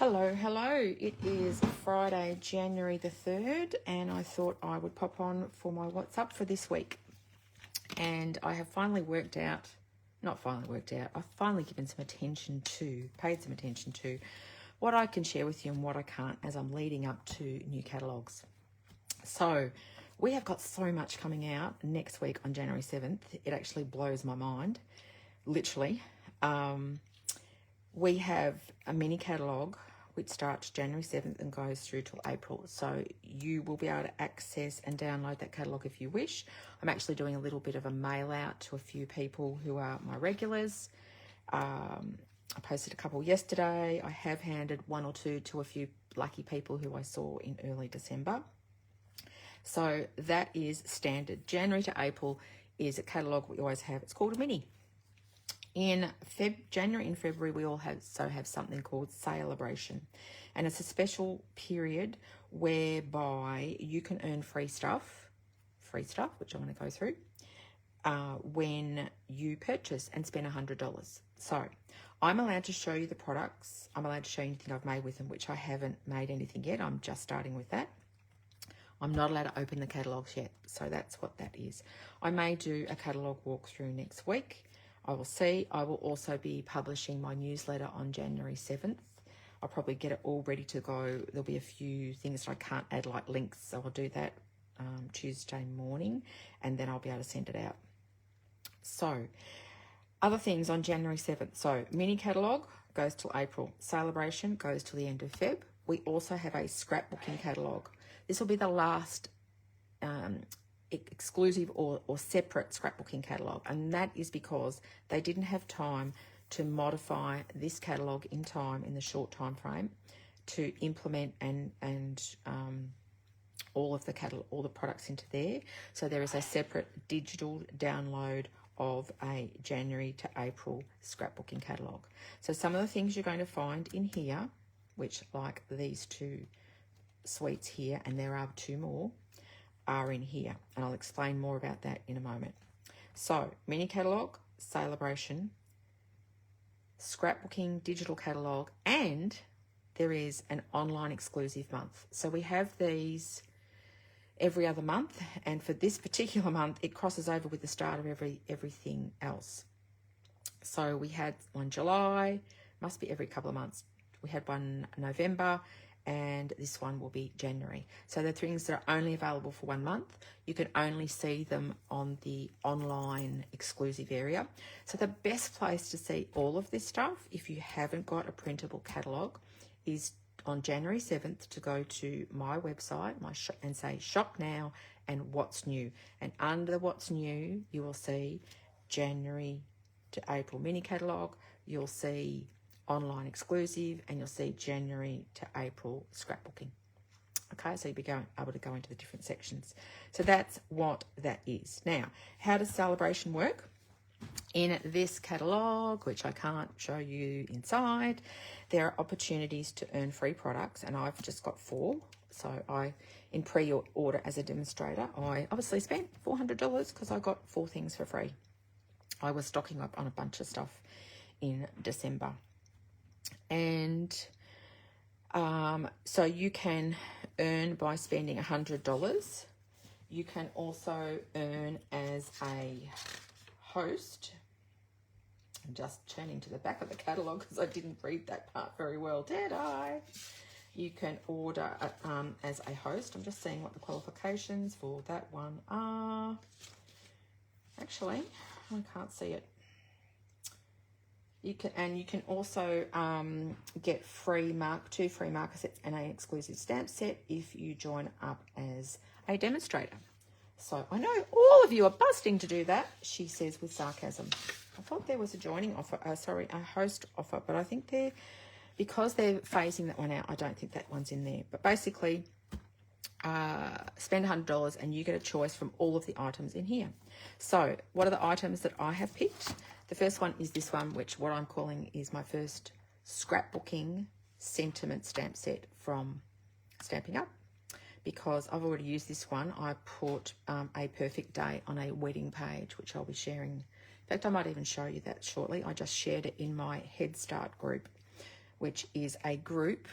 Hello. It is Friday, January the 3rd, and I thought I would pop on for my What's Up for this week. And I have finally I've finally given some attention to, paid some attention to what I can share with you and what I can't as I'm leading up to new catalogues. So we have got so much coming out next week on January 7th. It actually blows my mind, literally. We have a mini catalogue which starts January 7th and goes through till April. So you will be able to access and download that catalogue if you wish. I'm actually doing a little bit of a mail out to a few people who are my regulars. I posted a couple yesterday. I have handed one or two to a few lucky people who I saw in early December. So that is standard. January to April is a catalogue we always have. It's called a mini. In January and February, we also have something called Sale-a-bration. And it's a special period whereby you can earn free stuff, which I'm going to go through, when you purchase and spend $100. So I'm allowed to show you the products. I'm allowed to show you anything I've made with them, which I haven't made anything yet. I'm just starting with that. I'm not allowed to open the catalogues yet. So that's what that is. I may do a catalogue walkthrough next week. I will see. I will also be publishing my newsletter on January 7th. I'll probably get it all ready to go. There'll be a few things that I can't add, like links, so I'll do that Tuesday morning, and then I'll be able to send it out. So, other things on January 7th. So, mini catalogue goes till April. Sale-a-bration goes till the end of Feb. We also have a scrapbooking catalogue. This will be the last exclusive or separate scrapbooking catalogue, and that is because they didn't have time to modify this catalogue in time, in the short time frame, to implement and all the products into there. So there is a separate digital download of a January to April scrapbooking catalogue. So some of the things you're going to find in here, which like these two suites here, and there are two more, are in here, and I'll explain more about that in a moment. So mini catalogue, Sale-a-bration, scrapbooking digital catalogue, and there is an online exclusive month. So we have these every other month, and for this particular month it crosses over with the start of everything else. So we had one July, must be every couple of months. We had one November, and this one will be January. So the things that are only available for 1 month, you can only see them on the online exclusive area. So the best place to see all of this stuff, if you haven't got a printable catalogue, is on January 7th to go to my website, and say shop now and what's new. And under what's new, you will see January to April mini catalogue. You'll see online exclusive, and you'll see January to April scrapbooking. Okay, so you'll be able to go into the different sections. So that's what that is. Now, how does Sale-a-bration work? In this catalogue, which I can't show you inside, there are opportunities to earn free products, and I've just got 4. So in pre-order as a demonstrator, I obviously spent $400 because I got 4 things for free. I was stocking up on a bunch of stuff in December. And so you can earn by spending $100. You can also earn as a host. I'm just turning to the back of the catalogue because I didn't read that part very well, did I? You can order as a host. I'm just seeing what the qualifications for that one are. Actually, I can't see it. You can also get 2 free marker sets and an exclusive stamp set if you join up as a demonstrator. So I know all of you are busting to do that, she says with sarcasm. I thought there was a joining offer, a host offer, but I think because they're phasing that one out, I don't think that one's in there. But basically, spend $100 and you get a choice from all of the items in here. So what are the items that I have picked? The first one is this one, which what I'm calling is my first scrapbooking sentiment stamp set from Stampin' Up, because I've already used this one. I put a perfect day on a wedding page, which I'll be sharing. In fact, I might even show you that shortly. I just shared it in my Head Start group, which is a group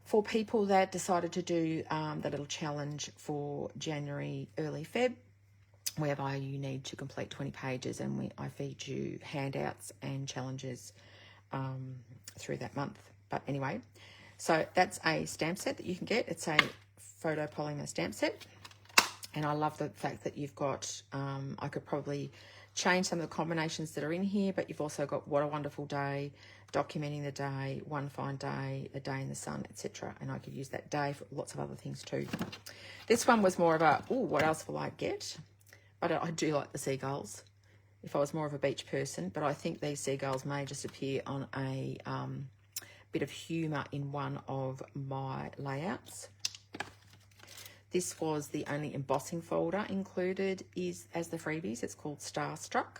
for people that decided to do the little challenge for January, early Feb, whereby you need to complete 20 pages, and I feed you handouts and challenges through that month. But anyway, so that's a stamp set that you can get. It's a photo polymer stamp set, and I love the fact that you've got, I could probably change some of the combinations that are in here, but you've also got What a Wonderful Day, Documenting the Day, One Fine Day, A Day in the Sun, etc. And I could use that day for lots of other things too. This one was more of a, oh, what else will I get? But I do like the seagulls, if I was more of a beach person, but I think these seagulls may just appear on a bit of humour in one of my layouts. This was the only embossing folder included as the freebies. It's called Starstruck,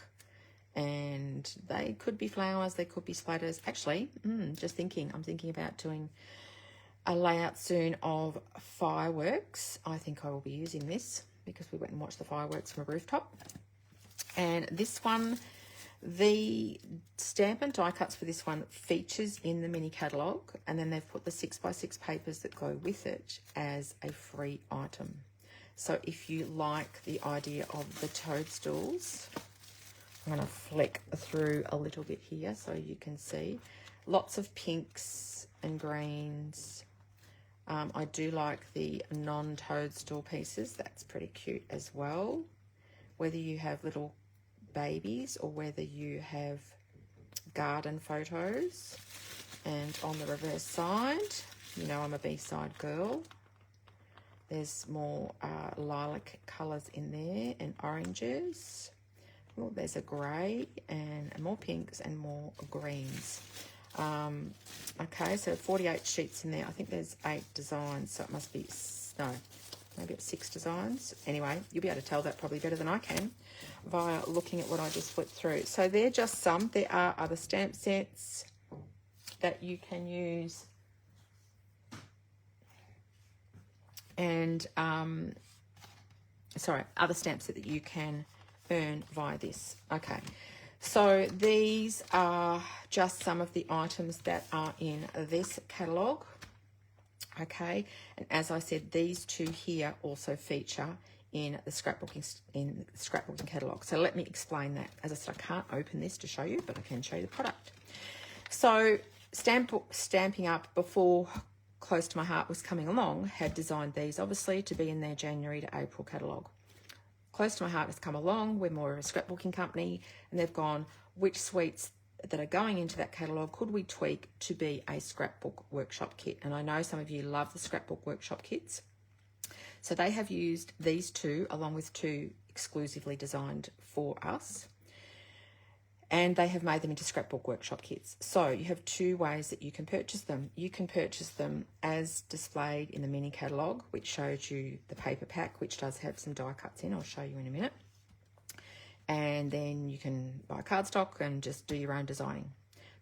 and they could be flowers, they could be splatters. Actually, I'm thinking about doing a layout soon of fireworks. I think I will be using this because we went and watched the fireworks from a rooftop. And this one, the Stampin' die cuts for this one features in the mini catalogue, and then they've put the 6x6 papers that go with it as a free item. So if you like the idea of the toadstools, I'm going to flick through a little bit here so you can see. Lots of pinks and greens. I do like the non-toadstool pieces. That's pretty cute as well. Whether you have little babies or whether you have garden photos. And on the reverse side, you know I'm a B-side girl. There's more lilac colours in there and oranges. Oh, there's a grey and more pinks and more greens. Okay, so 48 sheets in there. I think there's 8 designs, so it must be, no, maybe it's 6 designs. Anyway, you'll be able to tell that probably better than I can via looking at what I just flipped through. So they're just some. There are other stamp sets that you can use. And, other stamp set that you can earn via this. Okay. So these are just some of the items that are in this catalogue, okay? And as I said, these two here also feature in the scrapbooking catalogue. So let me explain that. As I said, I can't open this to show you, but I can show you the product. So Stampin' Up, before Close to My Heart was coming along, had designed these obviously to be in their January to April catalogue. Close to My Heart has come along. We're more of a scrapbooking company, and they've gone, which suites that are going into that catalogue could we tweak to be a scrapbook workshop kit? And I know some of you love the scrapbook workshop kits. So they have used these two along with 2 exclusively designed for us. And they have made them into scrapbook workshop kits. So you have 2 ways that you can purchase them. You can purchase them as displayed in the mini catalogue, which shows you the paper pack, which does have some die cuts in. I'll show you in a minute. And then you can buy cardstock and just do your own designing.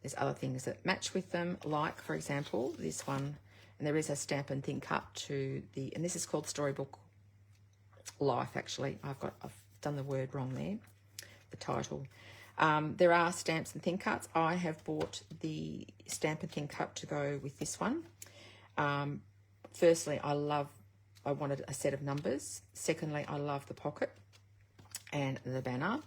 There's other things that match with them, like, for example, this one. And there is a Stampin' Thin Cut to the, and this is called Storybook Life, actually. I've done the word wrong there, the title. There are stamps and thin cuts. I have bought the Stampin' Thin Cut to go with this one. Firstly, I wanted a set of numbers. Secondly, I love the pocket and the banner.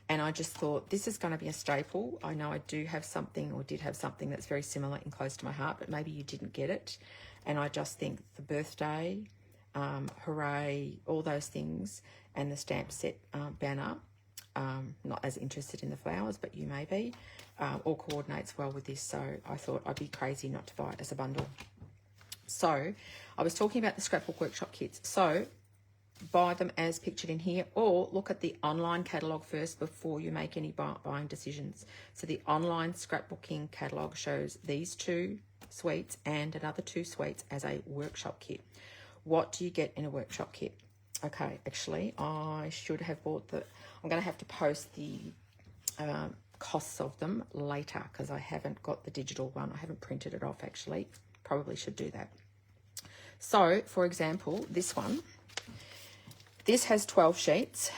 And I just thought this is going to be a staple. I know I did have something that's very similar in Close to My Heart, but maybe you didn't get it. And I just think the birthday, hooray, all those things, and the stamp set banner, not as interested in the flowers, but you may be, all coordinates well with this. So I thought I'd be crazy not to buy it as a bundle. So I was talking about the scrapbook workshop kits. So buy them as pictured in here, or look at the online catalogue first before you make any buying decisions. So the online scrapbooking catalogue shows these 2 suites and another 2 suites as a workshop kit. What do you get in a workshop kit? Okay, actually, I should have bought I'm going to have to post the costs of them later because I haven't got the digital one. I haven't printed it off, actually. Probably should do that. So, for example, this one. This has 12 sheets,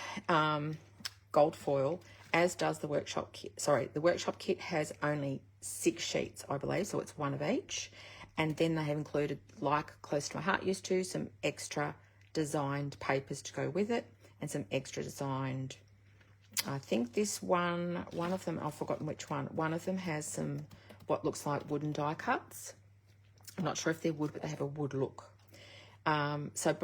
gold foil, as does the workshop kit. Sorry, the workshop kit has only 6 sheets, I believe, so it's one of each. And then they have included, like Close to My Heart used to, some extra designed papers to go with it, and some extra designed, I think this one of them, I've forgotten which one of them has some what looks like wooden die cuts. I'm not sure if they're wood, but they have a wood look. So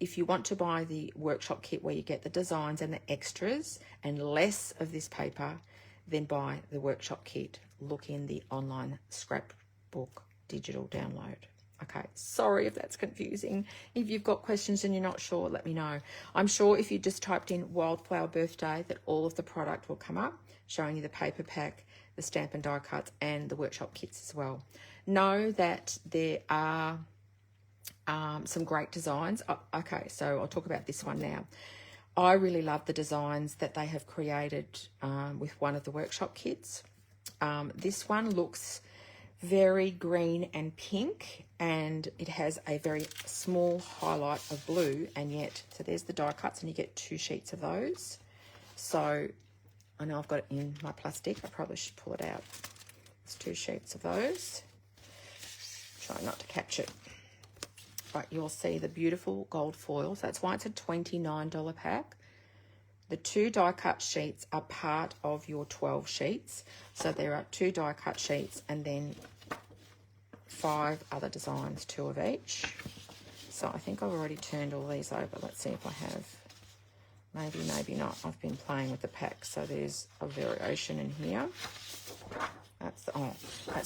if you want to buy the workshop kit where you get the designs and the extras and less of this paper, then buy the workshop kit. Look in the online scrapbook digital download. Okay, sorry if that's confusing. If you've got questions and you're not sure, let me know. I'm sure if you just typed in Wildflower Birthday that all of the product will come up, showing you the paper pack, the stamp and die cuts, and the workshop kits as well. Know that there are some great designs. Okay, so I'll talk about this one now. I really love the designs that they have created with one of the workshop kits. This one looks very green and pink, and it has a very small highlight of blue, and yet, so there's the die cuts, and you get 2 sheets of those. So I know I've got it in my plastic. I probably should pull it out. It's 2 sheets of those. Try not to catch it. But you'll see the beautiful gold foils. That's why it's a $29 pack. The 2 die cut sheets are part of your 12 sheets. So there are 2 die cut sheets and then 5 other designs, 2 of each. So I think I've already turned all these over. Let's see if I have. Maybe, maybe not. I've been playing with the pack. So there's a variation in here. That's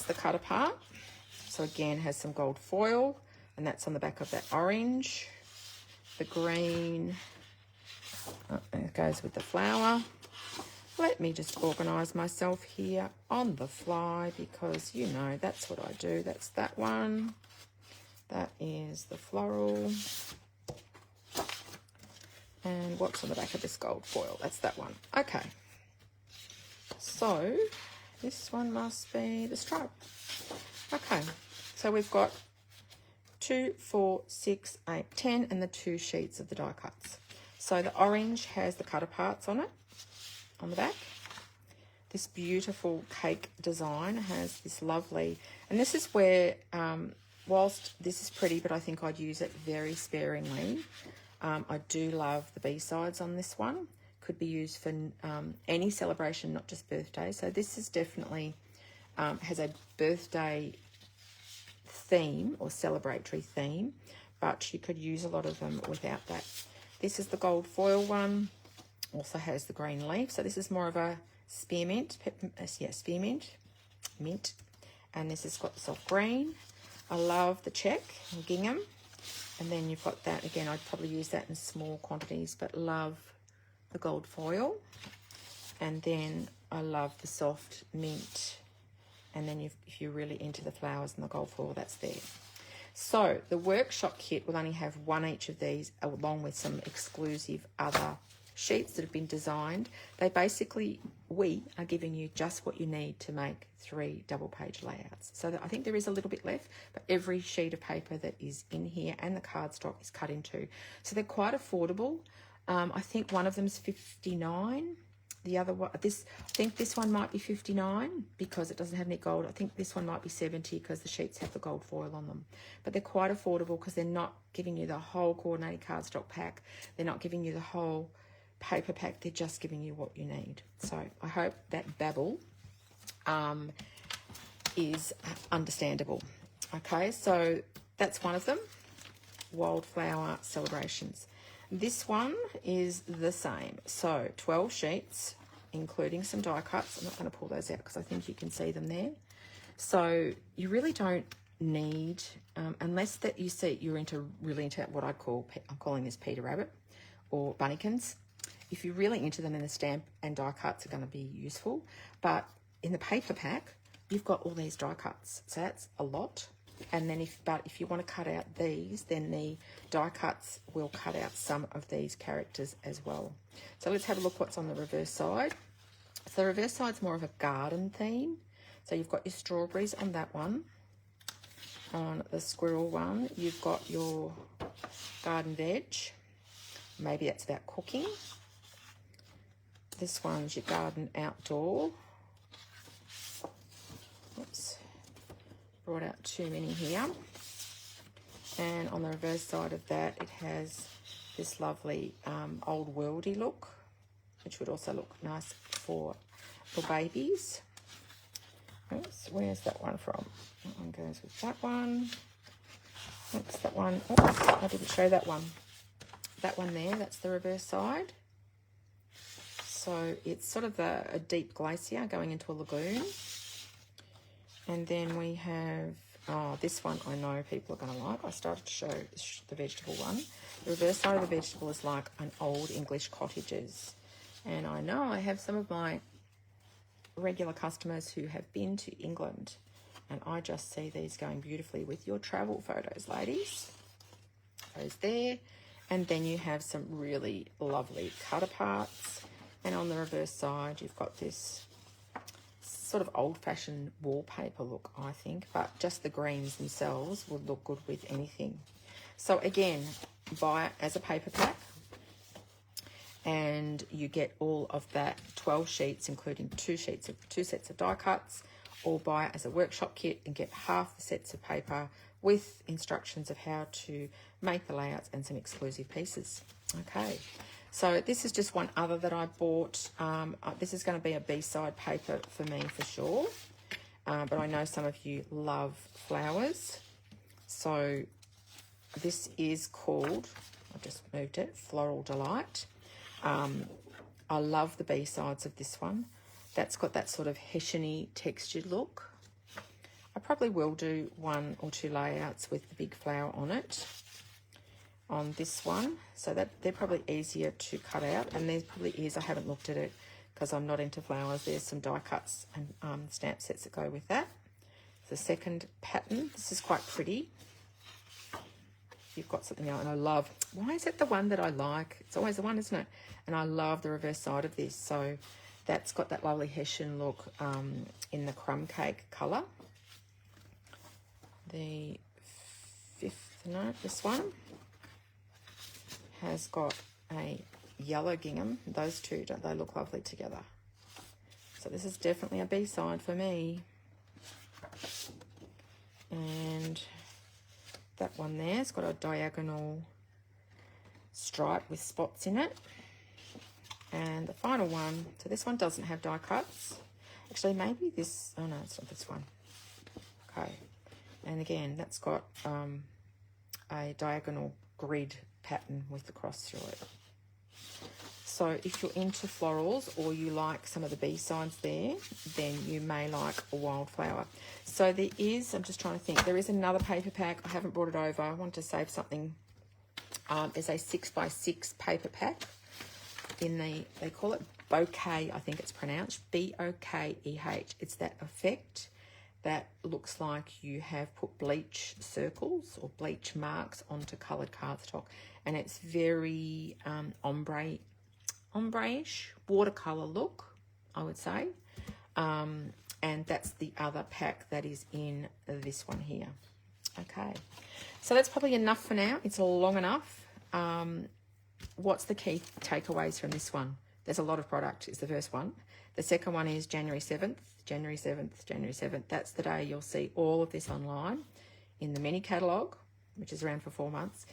the cut apart. So again, has some gold foil, and that's on the back of that orange. The green, and it goes with the flower. Let me just organise myself here on the fly, because you know that's what I do. That's that one. That is the floral. And what's on the back of this gold foil? That's that one. Okay. So this one must be the stripe. Okay. So we've got 2, 4, 6, 8, 10, and the 2 sheets of the die cuts. So the orange has the cut aparts on it, on the back. This beautiful cake design has this lovely, and this is where, whilst this is pretty, but I think I'd use it very sparingly. I do love the B-sides on this one. Could be used for any celebration, not just birthday. So this is definitely, has a birthday theme or celebratory theme, but you could use a lot of them without that. This is the gold foil one. Also has the green leaf. So this is more of a spearmint, spearmint, mint. And this has got the soft green. I love the check and gingham. And then you've got that, again, I'd probably use that in small quantities, but love the gold foil. And then I love the soft mint. And then if you're really into the flowers and the gold foil, that's there. So the workshop kit will only have 1 each of these, along with some exclusive other sheets that have been designed. They basically, we are giving you just what you need to make 3 double-page layouts. So I think there is a little bit left, but every sheet of paper that is in here and the cardstock is cut in 2. So they're quite affordable. I think one of them's $59. The other one, I think this one might be $59 because it doesn't have any gold. I think this one might be $70 because the sheets have the gold foil on them. But they're quite affordable because they're not giving you the whole coordinated cardstock pack. They're not giving you the whole paper pack. They're just giving you what you need. So I hope that babble is understandable. Okay, so that's one of them. Wildflower Celebrations. This one is the same. So 12 sheets, including some die cuts. I'm not going to pull those out because I think you can see them there. So you really don't need, unless that you see you're really into what I'm calling this Peter Rabbit or Bunnykins. If you're really into them, then the stamp and die cuts are going to be useful. But in the paper pack, you've got all these die cuts. So that's a lot. And then if you want to cut out these, then the die cuts will cut out some of these characters as well. So let's have a look what's on the reverse side. So the reverse side's more of a garden theme. So you've got your strawberries on that one. On the squirrel one, you've got your garden veg. Maybe that's about cooking. This one's your garden outdoor. brought out too many here. And on the reverse side of that, it has this lovely old worldy look, which would also look nice for babies. Oops, where's that one from? That one goes with that one. Oops, that one. Oops, I didn't show that one. That one there, that's the reverse side. So it's sort of a deep glacier going into a lagoon. And then we have, this one I know people are going to like. I started to show the vegetable one. The reverse side of the vegetable is like an old English cottages. And I know I have some of my regular customers who have been to England. And I just see these going beautifully with your travel photos, ladies. Those there. And then you have some really lovely cut aparts. And on the reverse side, you've got this sort of old-fashioned wallpaper look, I think. But just the greens themselves would look good with anything. So again, buy it as a paper pack. And you get all of that 12 sheets, including two sets of die cuts. Or buy it as a workshop kit and get half the sets of paper with instructions of how to make the layouts and some exclusive pieces. Okay, so this is just one other that I bought. This is going to be a B-side paper for me for sure, but I know some of you love flowers. So this is called, I just moved it, Floral Delight. I love the B-sides of this one. That's got that sort of Hessian-y textured look. I probably will do one or two layouts with the big flower on it on this one, so that they're probably easier to cut out. And there probably is, I haven't looked at it because I'm not into flowers. There's some die cuts and stamp sets that go with that. The second pattern, this is quite pretty. You've got something else, and I love, why is it the one that I like? It's always the one, isn't it? And I love the reverse side of this. So that's got that lovely Hessian look in the crumb cake colour. The fifth note, this one, has got a yellow gingham. Those two, don't they look lovely together? So this is definitely a B-side for me. And that one there's got a diagonal stripe with spots in it. And the final one, so this one doesn't have die cuts. Actually, maybe this, oh no, it's not this one. Okay. And again, that's got a diagonal grid pattern with the cross through it. So if you're into florals or you like some of the B-sides there, then you may like a wildflower. So there is, I'm just trying to think, there is another paper pack. I haven't brought it over. I want to save something. There's a 6x6 paper pack in the, they call it bouquet, I think it's pronounced, B-O-K-E-H. It's that effect that looks like you have put bleach circles or bleach marks onto coloured cardstock. And it's very ombre-ish, watercolour look, I would say. And that's the other pack that is in this one here. Okay, so that's probably enough for now. It's long enough. What's the key takeaways from this one? There's a lot of product, is the first one. The second one is January 7th, January 7th, January 7th. That's the day you'll see all of this online in the mini catalogue, which is around for 4 months,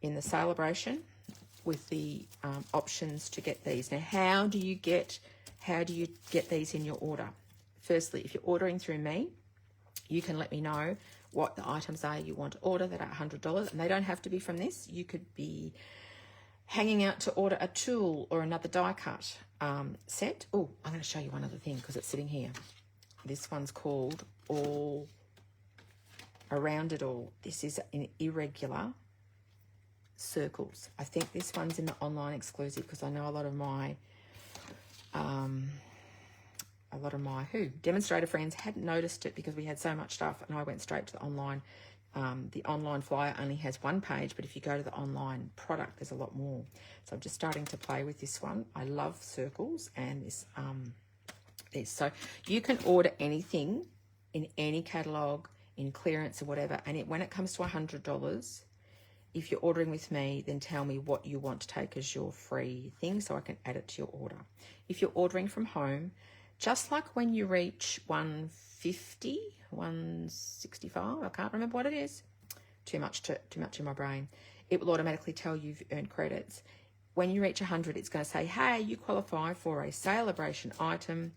in the Sale-a-bration with the options to get these. Now, how do you get these in your order? Firstly, if you're ordering through me, you can let me know what the items are you want to order that are $100, and they don't have to be from this. You could be hanging out to order a tool or another die cut set. Oh, I'm going to show you one other thing because it's sitting here. This one's called All Around It All. This is in irregular circles. I think this one's in the online exclusive because I know a lot of my demonstrator friends hadn't noticed it because we had so much stuff, and I went straight to the online. The online flyer only has one page, but if you go to the online product, there's a lot more. So I'm just starting to play with this one. I love circles and this. So you can order anything in any catalogue, in clearance or whatever, and when it comes to $100, if you're ordering with me, then tell me what you want to take as your free thing so I can add it to your order. If you're ordering from home, just like when you reach 150, 165, I can't remember what it is. Too much in my brain. It will automatically tell you've earned credits. When you reach 100, it's going to say, hey, you qualify for a Sale-a-bration item.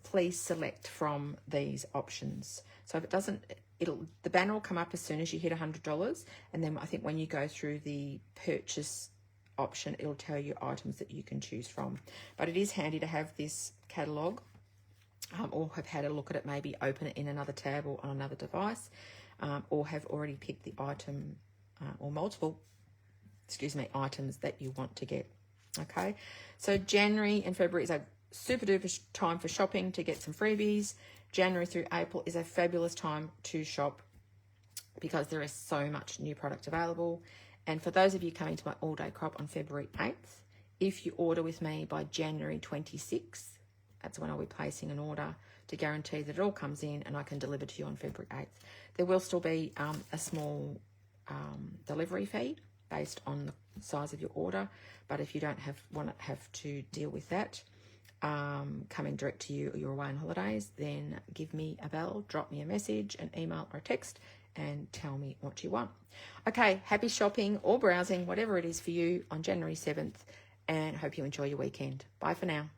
Please select from these options. So if it doesn't, the banner will come up as soon as you hit $100, and then I think when you go through the purchase option, it'll tell you items that you can choose from. But it is handy to have this catalogue, or have had a look at it, maybe open it in another tab or on another device, or have already picked the item or multiple items that you want to get. Okay, so January and February is a super duper time for shopping to get some freebies. January through April is a fabulous time to shop because there is so much new product available. And for those of you coming to my all-day crop on February 8th, if you order with me by January 26th, that's when I'll be placing an order to guarantee that it all comes in and I can deliver to you on February 8th. There will still be a small delivery fee based on the size of your order, but if you don't have to deal with that, coming direct to you or you're away on holidays, then give me a bell, drop me a message, an email or a text, and tell me what you want. Okay, happy shopping or browsing, whatever it is for you on January 7th, and hope you enjoy your weekend. Bye for now.